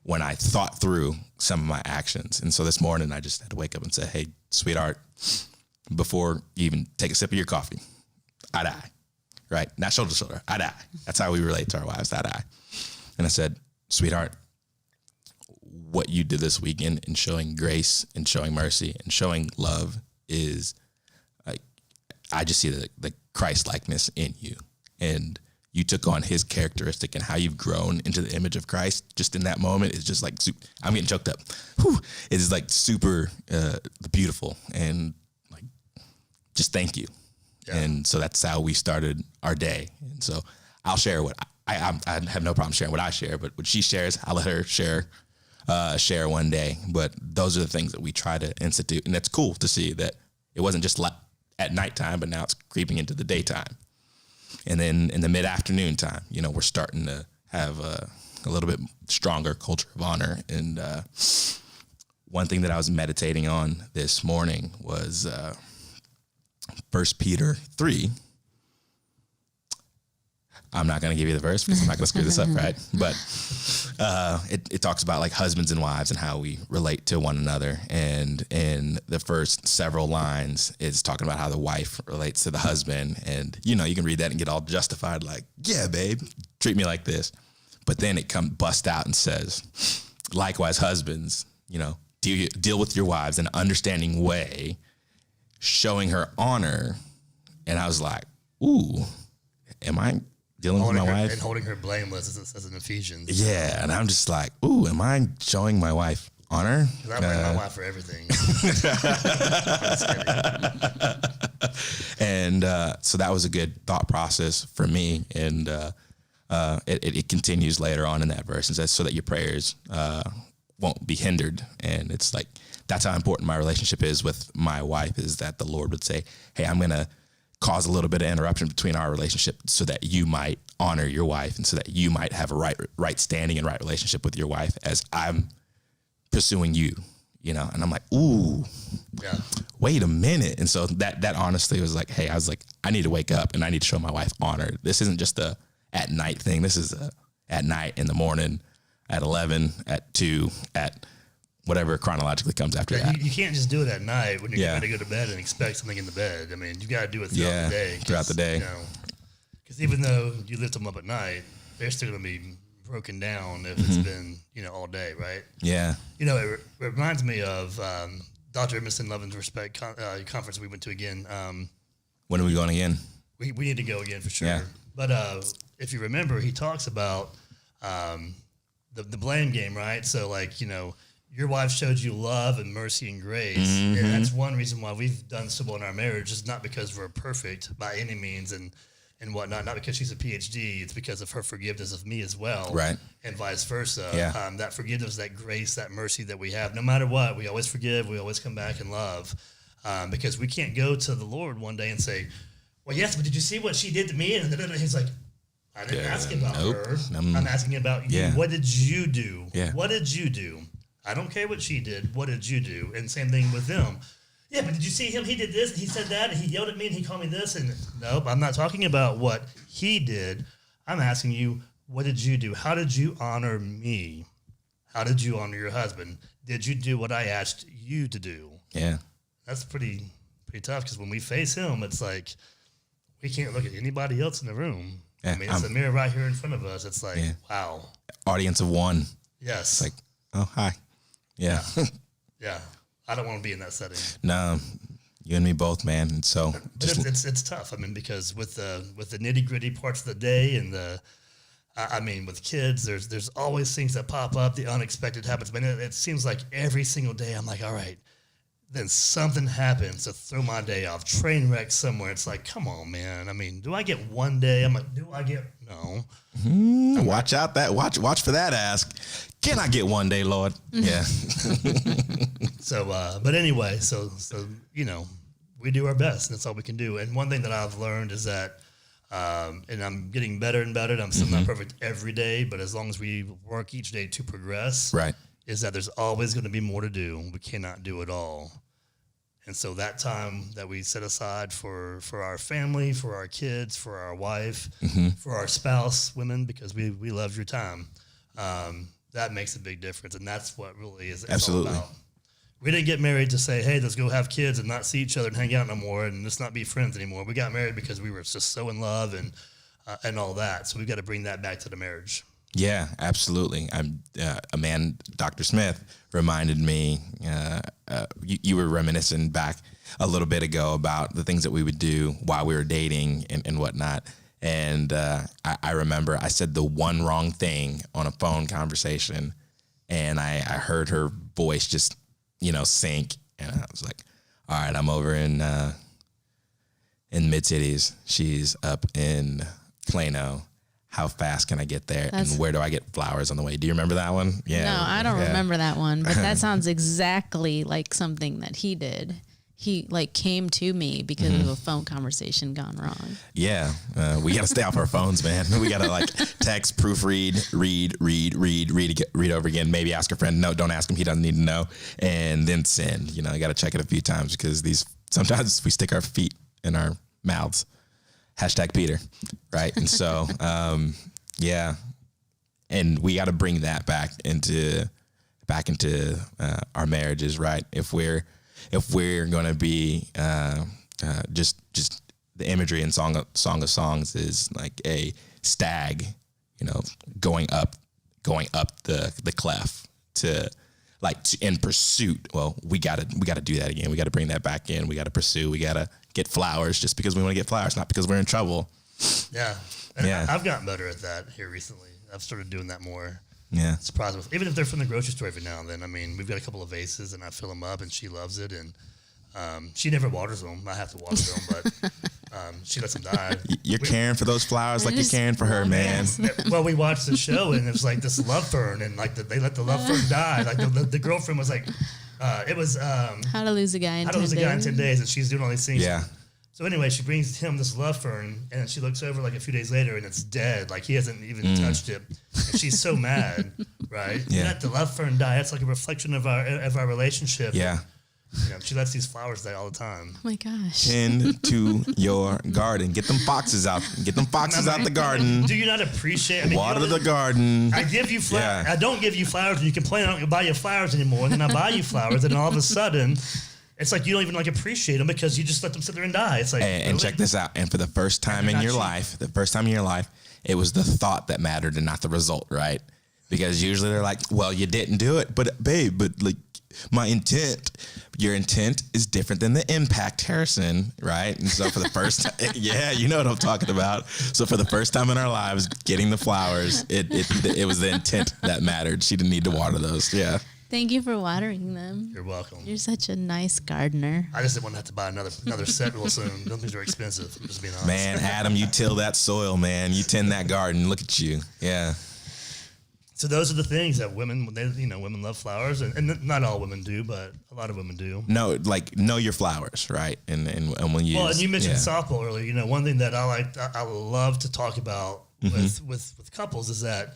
Speaker 2: when I thought through some of my actions. And so this morning I just had to wake up and say, hey, sweetheart, before you even take a sip of your coffee, I die, right? Not shoulder to shoulder, I die. That's how we relate to our wives, I die. And I said, sweetheart, what you did this weekend in showing grace and showing mercy and showing love is, like, I just see the Christ likeness in you, and you took on his characteristic, and how you've grown into the image of Christ just in that moment is just like, I'm getting choked up. Whew. It is like super beautiful, and like, just thank you. Yeah. And so that's how we started our day. And so I'll share what I have no problem sharing what I share, but what she shares, I'll let her share one day. But those are the things that we try to institute. And that's cool to see that it wasn't just at nighttime, but now it's creeping into the daytime. And then in the mid-afternoon time, we're starting to have a little bit stronger culture of honor. And one thing that I was meditating on this morning was 1 Peter 3. I'm not going to give you the verse because I'm not going to screw this up, right? But it talks about like husbands and wives and how we relate to one another. And in the first several lines, it's talking about how the wife relates to the husband. And, you can read that and get all justified, like, yeah, babe, treat me like this. But then it bust out and says, likewise, husbands, deal with your wives in an understanding way, showing her honor. And I was like, ooh, am I dealing with my wife
Speaker 1: and holding her blameless, as it says in Ephesians?
Speaker 2: Yeah, and I'm just like, ooh, am I showing my wife honor?
Speaker 1: I blame my wife for everything.
Speaker 2: And so that was a good thought process for me, and it continues later on in that verse, and says, so that your prayers won't be hindered. And it's like, that's how important my relationship is with my wife, is that the Lord would say, hey, I'm going to cause a little bit of interruption between our relationship so that you might honor your wife, and so that you might have a right standing and right relationship with your wife as I'm pursuing you, and I'm like, ooh, yeah, wait a minute. And so that honestly was like, hey, I need to wake up and I need to show my wife honor. This isn't just a at night thing. This is a at night, in the morning, at 11, at 2, at whatever chronologically comes after that.
Speaker 1: You can't just do it at night when you're going to go to bed and expect something in the bed. I mean, you got to do it throughout the day.
Speaker 2: Throughout the day.
Speaker 1: Because even though you lift them up at night, they're still going to be broken down if it's been, all day, right?
Speaker 2: Yeah.
Speaker 1: It reminds me of Dr. Emerson Love and Respect conference we went to again.
Speaker 2: When are we going again?
Speaker 1: we need to go again for sure.
Speaker 2: Yeah.
Speaker 1: But if you remember, he talks about the blame game, right? So like, you know, your wife showed you love and mercy and grace.
Speaker 2: Mm-hmm.
Speaker 1: And that's one reason why we've done so well in our marriage. Is not because we're perfect by any means and whatnot, not because she's a PhD. It's because of her forgiveness of me as well.
Speaker 2: Right.
Speaker 1: And vice versa.
Speaker 2: Yeah.
Speaker 1: That forgiveness, that grace, that mercy that we have, no matter what, we always forgive. We always come back and love. Because we can't go to the Lord one day and say, well, yes, but did you see what she did to me? And then he's like, I didn't ask about her. I'm asking about you.
Speaker 2: Yeah.
Speaker 1: What did you do?
Speaker 2: Yeah.
Speaker 1: What did you do? I don't care what she did. What did you do? And same thing with them. Yeah, but did you see him? He did this, and he said that, and he yelled at me, and he called me this. And nope, I'm not talking about what he did. I'm asking you, what did you do? How did you honor me? How did you honor your husband? Did you do what I asked you to do?
Speaker 2: Yeah.
Speaker 1: That's pretty tough, because when we face him, it's like we can't look at anybody else in the room.
Speaker 2: Yeah,
Speaker 1: I mean, it's a mirror right here in front of us. It's like, wow.
Speaker 2: Audience of one.
Speaker 1: Yes.
Speaker 2: Like, oh, hi. Yeah.
Speaker 1: Yeah. I don't want to be in that setting.
Speaker 2: No, you and me both, man. And so
Speaker 1: But it's tough. I mean, because with the nitty gritty parts of the day and with kids, there's always things that pop up, the unexpected happens. I mean, it seems like every single day I'm like, all right, then something happens to throw my day off. Train wreck somewhere. It's like, come on, man. I mean, do I get one day? I'm like, do I get no?
Speaker 2: watch out watch for that ask. Can I get one day, Lord? Yeah.
Speaker 1: So, but anyway, so you know, we do our best, and that's all we can do. And one thing that I've learned is that, and I'm getting better and better. And I'm still not perfect every day, but as long as we work each day to progress,
Speaker 2: Right.
Speaker 1: is that there's always going to be more to do. We cannot do it all. And so that time that we set aside for our family, for our kids, for our wife, for our spouse, women, because we love your time, that makes a big difference. And that's what really is
Speaker 2: Absolutely.
Speaker 1: all about. We didn't get married to say, hey, let's go have kids and not see each other and hang out no more and let's not be friends anymore. We got married because we were just so in love and all that. So we've got to bring that back to the marriage.
Speaker 2: Yeah, absolutely. I'm a man, Dr. Smith, reminded me, you were reminiscing back a little bit ago about the things that we would do while we were dating and whatnot. And I remember I said the one wrong thing on a phone conversation, and I heard her voice just, sink. And I was like, all right, I'm over in Mid-Cities. She's up in Plano. How fast can I get there? And where do I get flowers on the way? Do you remember that one? Yeah.
Speaker 3: No, I don't remember that one, but that sounds exactly like something that he did. He came to me because of a phone conversation gone wrong.
Speaker 2: Yeah. We got to stay off our phones, man. We got to text, proofread, read over again. Maybe ask a friend. No, don't ask him. He doesn't need to know. And then send. You got to check it a few times because sometimes we stick our feet in our mouths. #Peter, right? And so, yeah, and we got to bring that back into our marriages, right? If we're going to be just the imagery in Song of Songs is like a stag, going up the clef to in pursuit. Well, we got to do that again. We got to bring that back in. We got to pursue. We got to get flowers just because we want to get flowers, not because we're in trouble.
Speaker 1: Yeah. And I've gotten better at that here recently. I've started doing that more.
Speaker 2: Yeah.
Speaker 1: Surprised, even if they're from the grocery store every now and then. I mean, we've got a couple of vases and I fill them up and she loves it. And she never waters them. I have to water them, but she lets them die.
Speaker 2: You're caring for those flowers like you're caring for her, man.
Speaker 1: Well, we watched the show and it was like this love fern and they let the love fern die. Like the girlfriend was like, it was
Speaker 3: How to Lose a Guy in 10 Days.
Speaker 1: How to Lose a Guy in 10 Days, and she's doing all these things.
Speaker 2: Yeah.
Speaker 1: So anyway, she brings him this love fern, and she looks over a few days later, and it's dead. Like he hasn't even touched it, and she's so mad, right?
Speaker 2: Yeah.
Speaker 1: You let the love fern die. That's like a reflection of our relationship.
Speaker 2: Yeah.
Speaker 1: She lets these flowers die all the time.
Speaker 3: Oh my gosh.
Speaker 2: Tend to your garden. Get them foxes out. Get them foxes out the garden.
Speaker 1: Do you not appreciate?
Speaker 2: Water the garden.
Speaker 1: I give you flowers.
Speaker 2: Yeah.
Speaker 1: I don't give you flowers, and you complain I don't buy you flowers anymore. And then I buy you flowers, and all of a sudden, it's like you don't even appreciate them because you just let them sit there and die. It's like
Speaker 2: and
Speaker 1: really?
Speaker 2: check this out. And for the first time in your life, it was the thought that mattered and not the result, right? Because usually they're like, well, you didn't do it, but babe, my intent. Your intent is different than the impact, Harrison, right? And so for the first time, yeah, you know what I'm talking about. So for the first time in our lives, getting the flowers, it was the intent that mattered. She didn't need to water those. Yeah.
Speaker 3: Thank you for watering them.
Speaker 1: You're welcome.
Speaker 3: You're such a nice gardener.
Speaker 1: I just didn't want to have to buy another set real soon. Those things are expensive. I'm just being honest.
Speaker 2: Man, Adam, you till that soil, man. You tend that garden. Look at you. Yeah.
Speaker 1: So those are the things that women, women love flowers, and not all women do, but a lot of women do.
Speaker 2: No, like know your flowers, right? And when you
Speaker 1: and you mentioned softball earlier. One thing that I love to talk about with couples is that,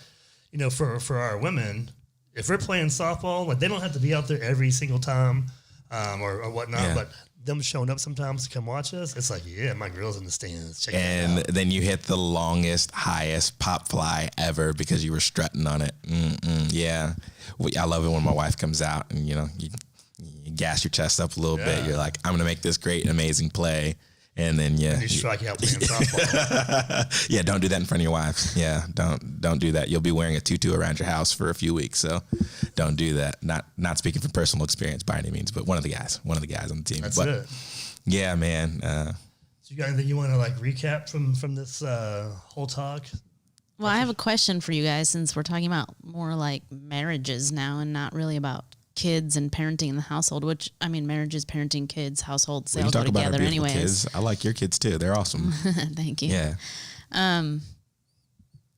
Speaker 1: for our women, if we're playing softball, like they don't have to be out there every single time, or whatnot, but them showing up sometimes to come watch us, it's like, yeah, my girl's in the stands. Check
Speaker 2: and then you hit the longest, highest pop fly ever because you were strutting on it. Yeah. I love it when my wife comes out and, you gas your chest up a little bit. You're like, I'm going to make this great, amazing play. And then,
Speaker 1: and you strike out playing softball.
Speaker 2: Yeah, don't do that in front of your wives. Yeah, don't do that. You'll be wearing a tutu around your house for a few weeks, so don't do that. Not speaking from personal experience by any means, but one of the guys on the team.
Speaker 1: That's it.
Speaker 2: Yeah, man.
Speaker 1: So you got anything you want to recap from this whole talk?
Speaker 3: Well, I have a question for you guys, since we're talking about more like marriages now and not really about kids and parenting in the household, which, marriages, parenting, kids, households, they all go together anyways.
Speaker 2: Kids. I like your kids too. They're awesome.
Speaker 3: Thank you.
Speaker 2: Yeah.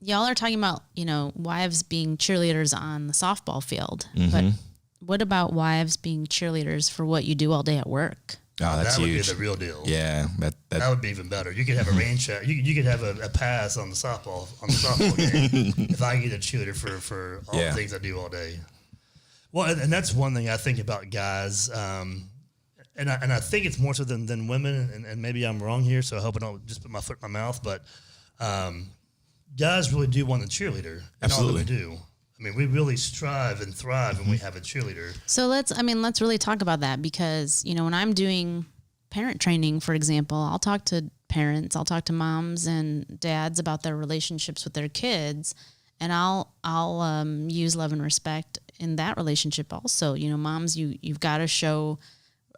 Speaker 3: Y'all are talking about, wives being cheerleaders on the softball field, but what about wives being cheerleaders for what you do all day at work?
Speaker 2: Oh, that's
Speaker 1: that would
Speaker 2: huge.
Speaker 1: be the real deal.
Speaker 2: Yeah,
Speaker 1: that would be even better. You could have a rain check. You could have a pass on the softball game if I get a cheerleader for all the things I do all day. Well, and that's one thing I think about guys, and I think it's more so than women, and maybe I'm wrong here, so I hope I don't just put my foot in my mouth, but guys really do want a cheerleader.
Speaker 2: Absolutely.
Speaker 1: We do. We really strive and thrive when we have a cheerleader.
Speaker 3: So let's really talk about that, because, when I'm doing parent training, for example, I'll talk to parents, I'll talk to moms and dads about their relationships with their kids, and I'll use love and respect in that relationship also. Moms, you've got to show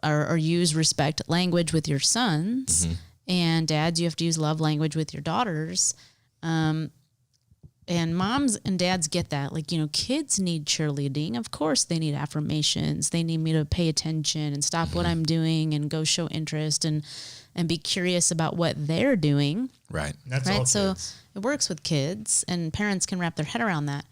Speaker 3: or use respect language with your sons, and dads, you have to use love language with your daughters. And moms and dads get that. Kids need cheerleading. Of course they need affirmations. They need me to pay attention and stop what I'm doing and go show interest and be curious about what they're doing.
Speaker 2: Right.
Speaker 1: That's all kids.
Speaker 3: So it works with kids, and parents can wrap their head around that.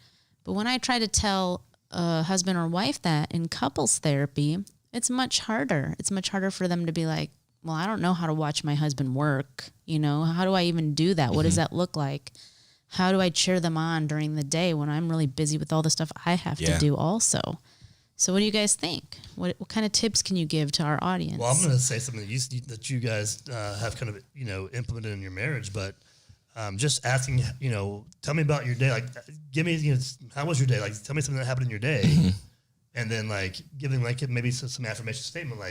Speaker 3: But when I try to tell a husband or wife that in couples therapy, it's much harder. It's much harder for them to be like, well, I don't know how to watch my husband work. How do I even do that? What does that look like? How do I cheer them on during the day when I'm really busy with all the stuff I have to do also? So what do you guys think? What kind of tips can you give to our audience?
Speaker 1: Well, I'm going to say something that you guys have kind of, implemented in your marriage, but just asking, tell me about your day. Give me, how was your day? Tell me something that happened in your day. And then giving maybe some affirmation statement,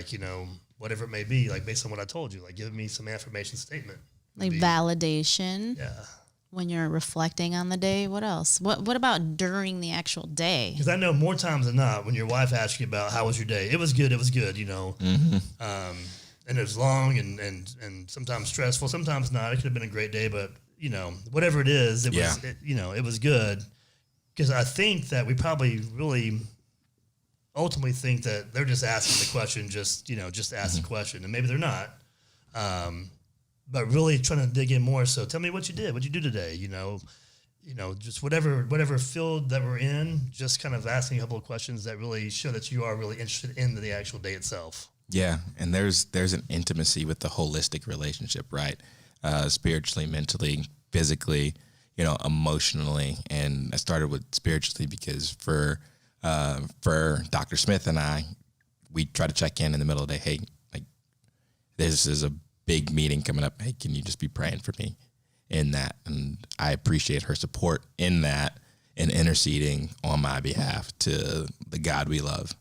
Speaker 1: whatever it may be, based on what I told you, give me some affirmation statement.
Speaker 3: Validation.
Speaker 1: Yeah.
Speaker 3: When you're reflecting on the day, what else? What about during the actual day?
Speaker 1: Because I know more times than not, when your wife asks you about how was your day, it was good, and it was long and sometimes stressful, sometimes not. It could have been a great day, but whatever it is, it was it was good. Because I think that we probably really ultimately think that they're just asking the question, just ask the question, and maybe they're not. But really trying to dig in more. So tell me what you did. What'd you do today? Just whatever field that we're in, just kind of asking a couple of questions that really show that you are really interested in the actual day itself.
Speaker 2: Yeah, and there's an intimacy with the holistic relationship, right? Spiritually, mentally, physically, emotionally. And I started with spiritually because for Dr. Smith and I, we try to check in the middle of the day. Hey, this is a big meeting coming up. Hey, can you just be praying for me in that? And I appreciate her support in that and interceding on my behalf to the God we love.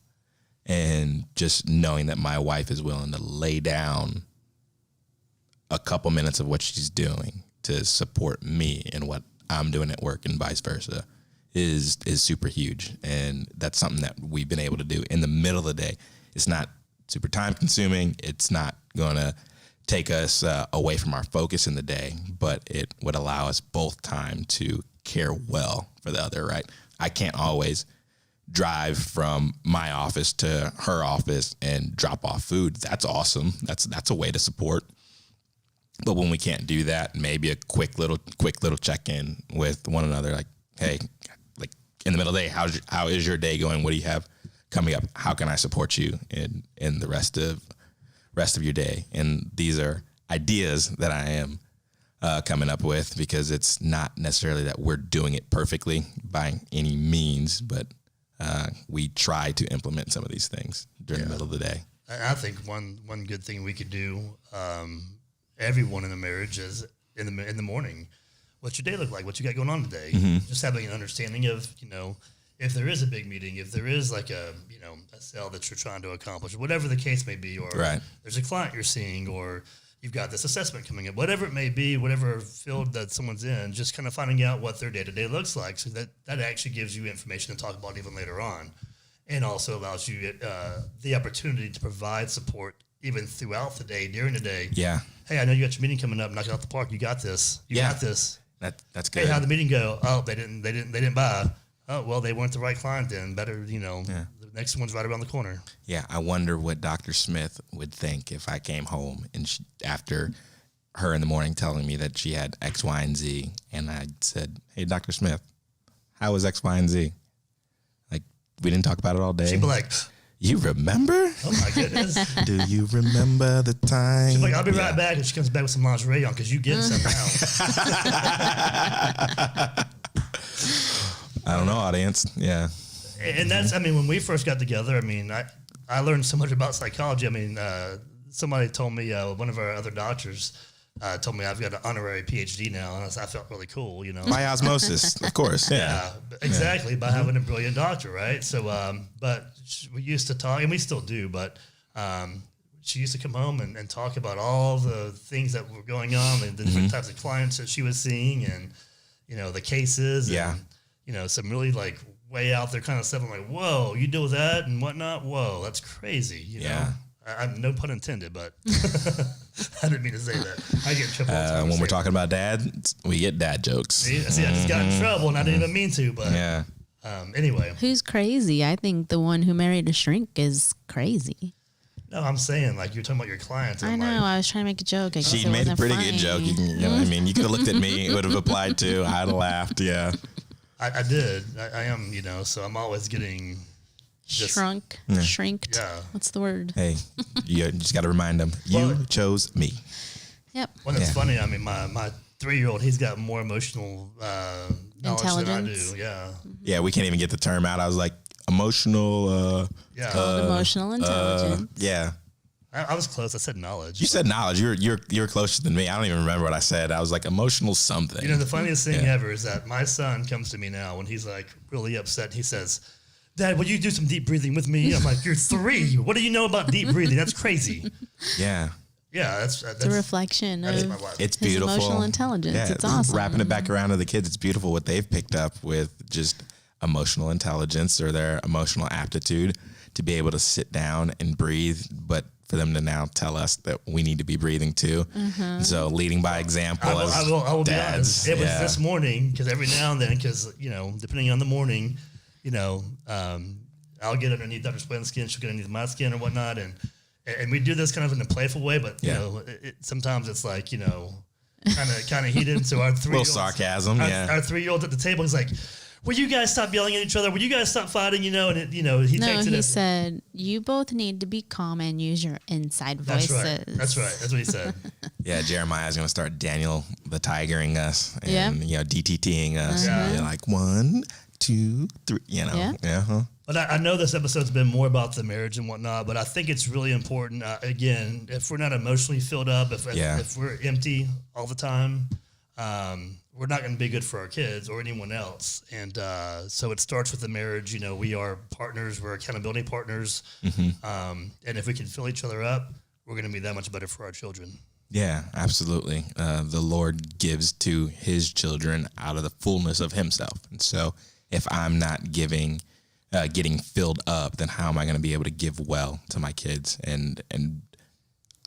Speaker 2: And just knowing that my wife is willing to lay down a couple minutes of what she's doing to support me in what I'm doing at work and vice versa is super huge. And that's something that we've been able to do in the middle of the day. It's not super time consuming. It's not going to take us away from our focus in the day, but it would allow us both time to care well for the other, right? I can't always drive from my office to her office and drop off food. That's awesome. That's a way to support. But when we can't do that, maybe a quick little check-in with one another, like, hey, like in the middle of the day, how is your day going? What do you have coming up? How can I support you in the rest of your day? And these are ideas that I am coming up with, because it's not necessarily that we're doing it perfectly by any means, but we try to implement some of these things during the middle of the day.
Speaker 1: I think one good thing we could do, everyone in a marriage, is in the morning, what's your day look like? What you got going on today? Just having an understanding of, if there is a big meeting, if there is like a sale that you're trying to accomplish, whatever the case may be, or there's a client you're seeing, or you've got this assessment coming up, whatever it may be, whatever field that someone's in, just kind of finding out what their day-to-day looks like, so that actually gives you information to talk about even later on, and also allows you the opportunity to provide support even throughout the day, during the day.
Speaker 2: Yeah.
Speaker 1: Hey, I know you got your meeting coming up. Knock it out the park. You got this. You got this.
Speaker 2: That's good.
Speaker 1: Hey, how'd the meeting go? Oh, they didn't buy. Oh, well, they weren't the right client then. Better, the next one's right around the corner.
Speaker 2: Yeah, I wonder what Dr. Smith would think if I came home and after her in the morning telling me that she had X, Y, and Z, and I said, hey, Dr. Smith, how was X, Y, and Z? Like, we didn't talk about it all day.
Speaker 1: She'd be like,
Speaker 2: you remember?
Speaker 1: Oh, my goodness.
Speaker 2: Do you remember the time?
Speaker 1: She's like, I'll be right back. And she comes back with some lingerie on because you get something out.
Speaker 2: I don't know, audience. Yeah.
Speaker 1: And that's, when we first got together, I learned so much about psychology. Somebody told me, one of our other doctors told me I've got an honorary PhD now, and I felt really cool,
Speaker 2: By osmosis, of course.
Speaker 1: Yeah, exactly, by having a brilliant doctor, right? So, but we used to talk, and we still do, but she used to come home and talk about all the things that were going on, and the different types of clients that she was seeing, and, the cases, and, some really, like, way out there kind of stuff. I'm like, whoa, you deal with that and whatnot? Whoa, that's crazy, know? No pun intended, but I didn't mean to say that. I get in trouble all the time
Speaker 2: when we're talking about dad, we get dad jokes.
Speaker 1: See, I just got in trouble, and I didn't even mean to, but anyway.
Speaker 3: Who's crazy? I think the one who married a shrink is crazy.
Speaker 1: No, I'm saying, like, you're talking about your clients.
Speaker 3: I know. I was trying to make a joke. I guess
Speaker 2: she made a pretty good joke. You know what I mean? You could have looked at me. It would have applied to. I'd have laughed. Yeah.
Speaker 1: I did. I am, so I'm always getting
Speaker 3: shrinked.
Speaker 1: Yeah.
Speaker 3: What's the word?
Speaker 2: Hey, you just got to remind them, you chose me.
Speaker 3: Yep.
Speaker 1: Well, it's funny. My 3-year-old, he's got more emotional knowledge than I do. Yeah.
Speaker 2: Yeah, we can't even get the term out. I was like, emotional.
Speaker 3: Emotional intelligence.
Speaker 2: Yeah.
Speaker 1: I was close. I said knowledge.
Speaker 2: You said knowledge. You're closer than me. I don't even remember what I said. I was like emotional something.
Speaker 1: The funniest thing ever is that my son comes to me now when he's like really upset. He says, Dad, will you do some deep breathing with me? I'm like, you're 3. What do you know about deep breathing? That's crazy.
Speaker 2: Yeah.
Speaker 1: Yeah, that's
Speaker 3: a reflection of
Speaker 2: it's
Speaker 3: his
Speaker 2: beautiful.
Speaker 3: Emotional intelligence.
Speaker 2: Yeah,
Speaker 3: it's awesome.
Speaker 2: Wrapping it back around to the kids, it's beautiful what they've picked up with just emotional intelligence or their emotional aptitude to be able to sit down and breathe, but for them to now tell us that we need to be breathing too. So leading by example.
Speaker 1: I will
Speaker 2: dads,
Speaker 1: be honest. It was this morning, because every now and then, because, depending on the morning, I'll get underneath Dr. Swelin's skin, she'll get underneath my skin or whatnot. And we do this kind of in a playful way, but, sometimes it's like, kind of heated. So our 3-year-old.
Speaker 2: Little sarcasm,
Speaker 1: Our 3-year-old at the table is like, will you guys stop yelling at each other? Will you guys stop fighting? He takes it.
Speaker 3: He said, you both need to be calm and use your inside voices.
Speaker 1: That's right. That's what he said.
Speaker 2: Yeah, Jeremiah's going to start Daniel the Tigering us and, DTTing us. Yeah. Like 1, 2, 3,
Speaker 1: But I know this episode's been more about the marriage and whatnot, but I think it's really important, again, if we're not emotionally filled up, if we're empty all the time, we're not going to be good for our kids or anyone else. And so it starts with the marriage. We are partners. We're accountability partners. And if we can fill each other up, we're going to be that much better for our children.
Speaker 2: Yeah, absolutely. The Lord gives to his children out of the fullness of himself. And so if I'm not getting filled up, then how am I going to be able to give well to my kids? And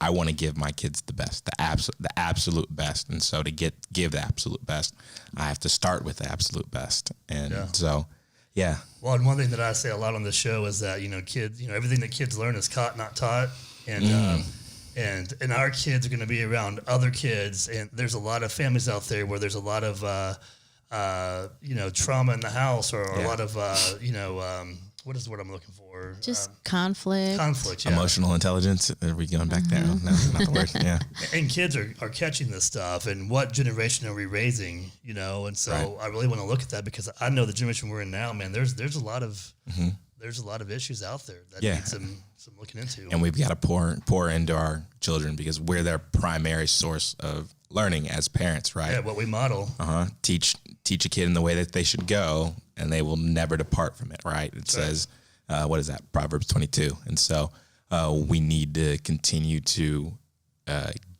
Speaker 2: I want to give my kids the best, the absolute best. And so to give the absolute best, I have to start with the absolute best. And so, yeah.
Speaker 1: Well, and one thing that I say a lot on the show is that, kids, everything that kids learn is caught, not taught. And, and our kids are going to be around other kids. And there's a lot of families out there where there's a lot of, trauma in the house or a lot of, what is the word I'm looking for?
Speaker 3: Just conflict.
Speaker 1: Conflict, yeah.
Speaker 2: Emotional intelligence. Are we going back there? No, not the word. Yeah.
Speaker 1: And kids are catching this stuff. And what generation are we raising? And so I really want to look at that because I know the generation we're in now, man. There's a lot of there's a lot of issues out there that need some looking into.
Speaker 2: And we've got to pour into our children because we're their primary source of learning as parents, right?
Speaker 1: Yeah, what we model.
Speaker 2: Teach a kid in the way that they should go, and they will never depart from it, right? It says, what is that? Proverbs 22. And so we need to continue to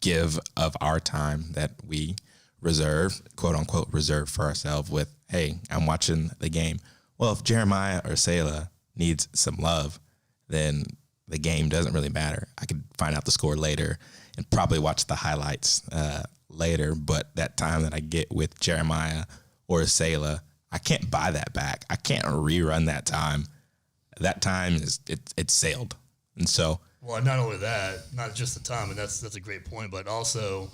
Speaker 2: give of our time that we reserve, quote unquote, reserve for ourselves with, hey, I'm watching the game. Well, if Jeremiah or Selah needs some love, then the game doesn't really matter. I could find out the score later and probably watch the highlights later. But that time that I get with Jeremiah or Selah, I can't buy that back. I can't rerun that time. That time it's sailed. And so,
Speaker 1: well, not only that, not just the time, and that's a great point, but also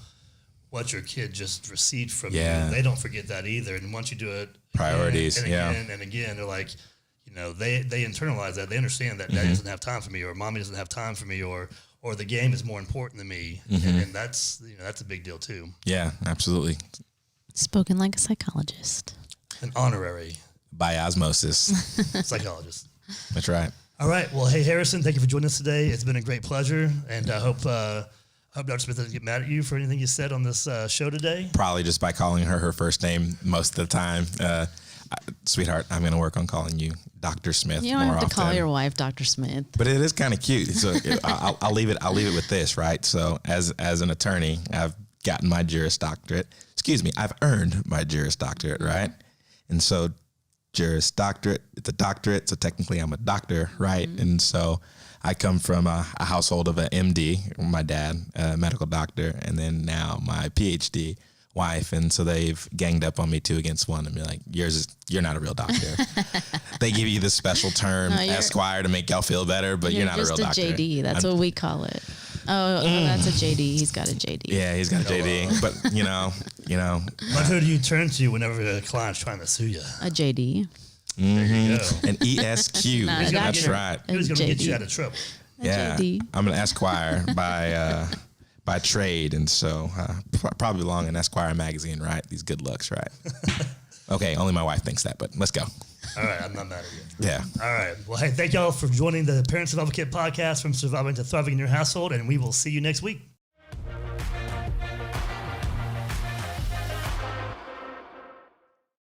Speaker 1: what your kid just received from you. They don't forget that either. And once you do it
Speaker 2: priorities,
Speaker 1: again and again, they're like, they internalize that. They understand that daddy doesn't have time for me, or mommy doesn't have time for me, or the game is more important than me. And that's a big deal too.
Speaker 2: Yeah, absolutely.
Speaker 3: Spoken like a psychologist.
Speaker 1: An honorary
Speaker 2: by osmosis
Speaker 1: psychologist.
Speaker 2: That's right.
Speaker 1: All right. Well, hey, Harrison, thank you for joining us today. It's been a great pleasure. And I hope Dr. Smith doesn't get mad at you for anything you said on this show today.
Speaker 2: Probably just by calling her first name most of the time. Sweetheart, I'm going to work on calling you Dr. Smith.
Speaker 3: You don't
Speaker 2: more
Speaker 3: have to
Speaker 2: often.
Speaker 3: call your wife Dr. Smith.
Speaker 2: But it is kind of cute. So I'll leave it with this, right? So as an attorney, I've gotten my Juris Doctorate. I've earned my Juris Doctorate, right? And so Juris Doctorate, it's a doctorate, so technically I'm a doctor, right? And so I come from a household of an MD, my dad, a medical doctor, and then now my PhD wife, and so they've ganged up on me 2 against 1 and be like, you're not a real doctor. They give you the special term Esquire to make y'all feel better, but you're not a real doctor.
Speaker 3: Just a JD, that's what we call it. Oh, that's a JD. He's got a JD.
Speaker 2: Yeah, he's got a JD. But
Speaker 1: But who do you turn to whenever a client's trying to sue you?
Speaker 3: A JD.
Speaker 1: There you go.
Speaker 2: An ESQ. That's right.
Speaker 1: Who's going to get you out of trouble?
Speaker 3: JD.
Speaker 2: I'm an Esquire by trade, and so probably belong in Esquire magazine, right? These good looks, right? Okay, only my wife thinks that, but let's go.
Speaker 1: All right, I'm not mad at you.
Speaker 2: Yeah.
Speaker 1: All right. Well, hey, thank y'all for joining the Parent Survival Kit podcast from Surviving to Thriving in Your Household, and we will see you next week.